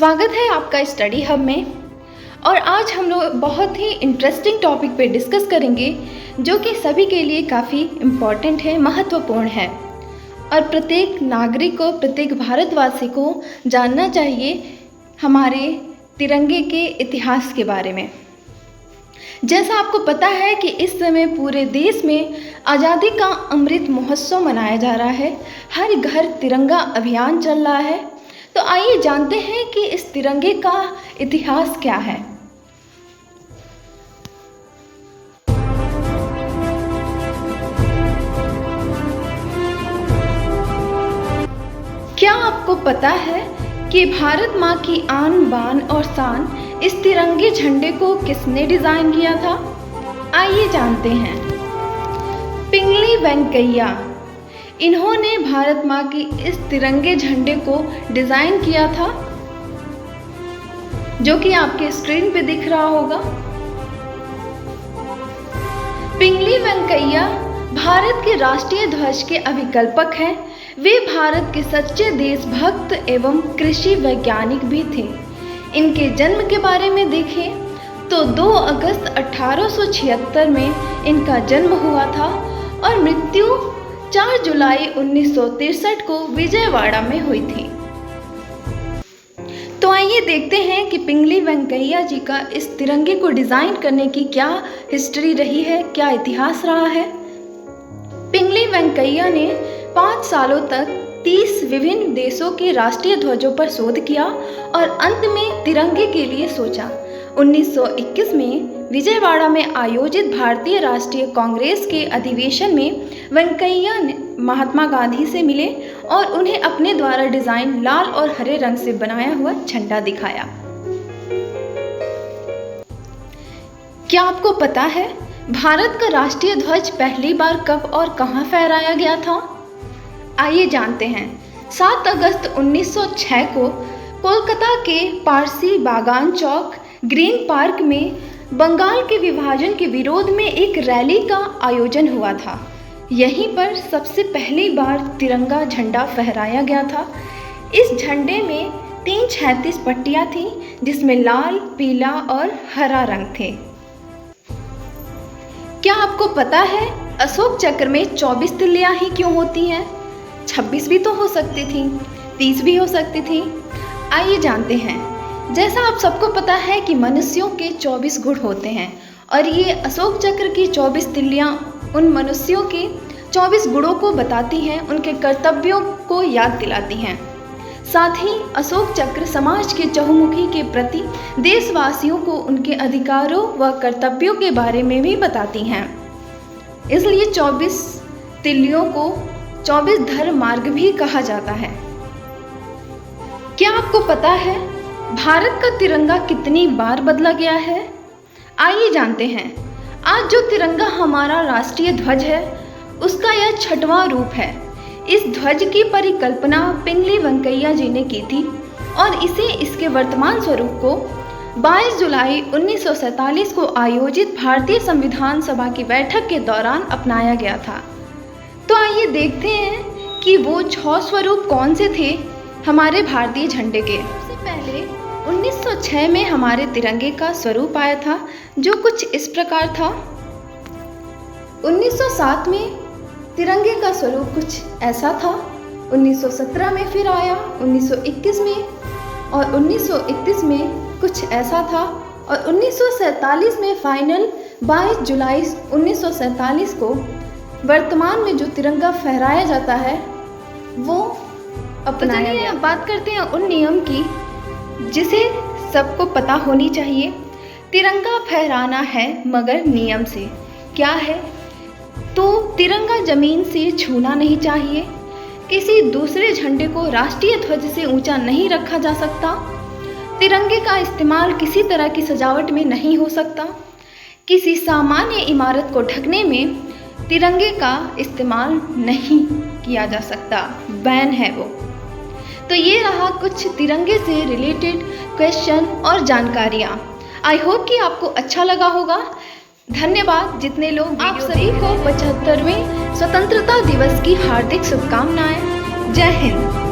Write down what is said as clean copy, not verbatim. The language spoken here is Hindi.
स्वागत है आपका स्टडी हब में। और आज हम लोग बहुत ही इंटरेस्टिंग टॉपिक पे डिस्कस करेंगे जो कि सभी के लिए काफ़ी इम्पॉर्टेंट है, महत्वपूर्ण है और प्रत्येक नागरिक को, प्रत्येक भारतवासी को जानना चाहिए हमारे तिरंगे के इतिहास के बारे में। जैसा आपको पता है कि इस समय पूरे देश में आज़ादी का अमृत महोत्सव मनाया जा रहा है, हर घर तिरंगा अभियान चल रहा है। तो आइए जानते हैं कि इस तिरंगे का इतिहास क्या है। क्या आपको पता है कि भारत माँ की आन बान और शान इस तिरंगे झंडे को किसने डिज़ाइन किया था? आइए जानते हैं। पिंगली वेंकैया, इन्होंने भारत माँ की इस तिरंगे झंडे को डिज़ाइन किया था, जो कि आपके स्क्रीन पे दिख रहा होगा। पिंगली वेंकैया भारत के राष्ट्रीय ध्वज के अभिकल्पक हैं। वे भारत के सच्चे देशभक्त एवं कृषि वैज्ञानिक भी थे। इनके जन्म के बारे में देखें तो 2 अगस्त 1876 में इनका जन्म हुआ था और मृत्यु 4 जुलाई 1963 को विजयवाड़ा में हुई थी। तो आइए देखते हैं कि पिंगली वेंकैया जी का इस तिरंगे को डिज़ाइन करने की क्या हिस्ट्री रही है, क्या इतिहास रहा है। पिंगली वेंकैया ने 5 सालों तक 30 विभिन्न देशों के राष्ट्रीय ध्वजों पर शोध किया और अंत में तिरंगे के लिए सोचा। 1921 में विजयवाड़ा में आयोजित भारतीय राष्ट्रीय कांग्रेस के अधिवेशन में वेंकैया ने महात्मा गांधी से मिले और उन्हें अपने द्वारा डिजाइन लाल और हरे रंग से बनाया हुआ झंडा दिखाया। क्या आपको पता है भारत का राष्ट्रीय ध्वज पहली बार कब और कहां फहराया गया था? आइए जानते हैं। 7 अगस्त 1906 को कोलकाता के पारसी बागान चौक ग्रीन पार्क में बंगाल के विभाजन के विरोध में एक रैली का आयोजन हुआ था। यहीं पर सबसे पहली बार तिरंगा झंडा फहराया गया था। इस झंडे में 3 36 पट्टियां थीं, जिसमें लाल, पीला और हरा रंग थे। क्या आपको पता है अशोक चक्र में 24 तिल्लियां ही क्यों होती हैं? 26 भी तो हो सकती थी, 30 भी हो सकती थी। आइए जानते हैं। जैसा आप सबको पता है कि मनुष्यों के 24 गुण होते हैं और ये अशोक चक्र की 24 तिल्लियां उन मनुष्यों के 24 गुणों को बताती हैं, उनके कर्तव्यों को याद दिलाती हैं। साथ ही अशोक चक्र समाज के चहुमुखी के प्रति देशवासियों को उनके अधिकारों व कर्तव्यों के बारे में भी बताती हैं। इसलिए 24 तिल्लियों को 24 धर्म मार्ग भी कहा जाता है। क्या आपको पता है भारत का तिरंगा कितनी बार बदला गया है? आइए जानते हैं। आज जो तिरंगा हमारा राष्ट्रीय ध्वज है, उसका यह 6वां रूप है। इस ध्वज की परिकल्पना पिंगली वेंकैया जी ने की थी और इसे इसके वर्तमान स्वरूप को 22 जुलाई 1947 को आयोजित भारतीय संविधान सभा की बैठक के दौरान अपनाया गया था। तो आइए देखते हैं कि वो 6 स्वरूप कौन से थे हमारे भारतीय झंडे के। सबसे पहले 1906 में हमारे तिरंगे का स्वरूप आया था, जो कुछ इस प्रकार था। 1907 में तिरंगे का स्वरूप कुछ ऐसा था। 1917 में फिर आया, 1921 में, और 1931 में कुछ ऐसा था, और 1947 में फाइनल 22 जुलाई 1947 को वर्तमान में जो तिरंगा फहराया जाता है वो अपनाया गया। अब बात करते हैं उन नियम की जिसे सबको पता होनी चाहिए। तिरंगा फहराना है मगर नियम से। क्या है? तो तिरंगा जमीन से छूना नहीं चाहिए। किसी दूसरे झंडे को राष्ट्रीय ध्वज से ऊंचा नहीं रखा जा सकता। तिरंगे का इस्तेमाल किसी तरह की सजावट में नहीं हो सकता। किसी सामान्य इमारत को ढकने में तिरंगे का इस्तेमाल नहीं किया जा सकता, बैन है वो। तो ये रहा कुछ तिरंगे से रिलेटेड क्वेश्चन और जानकारियाँ। आई होप कि आपको अच्छा लगा होगा। धन्यवाद जितने लोग। आप सभी को 75वें स्वतंत्रता दिवस की हार्दिक शुभकामनाएं। जय हिंद।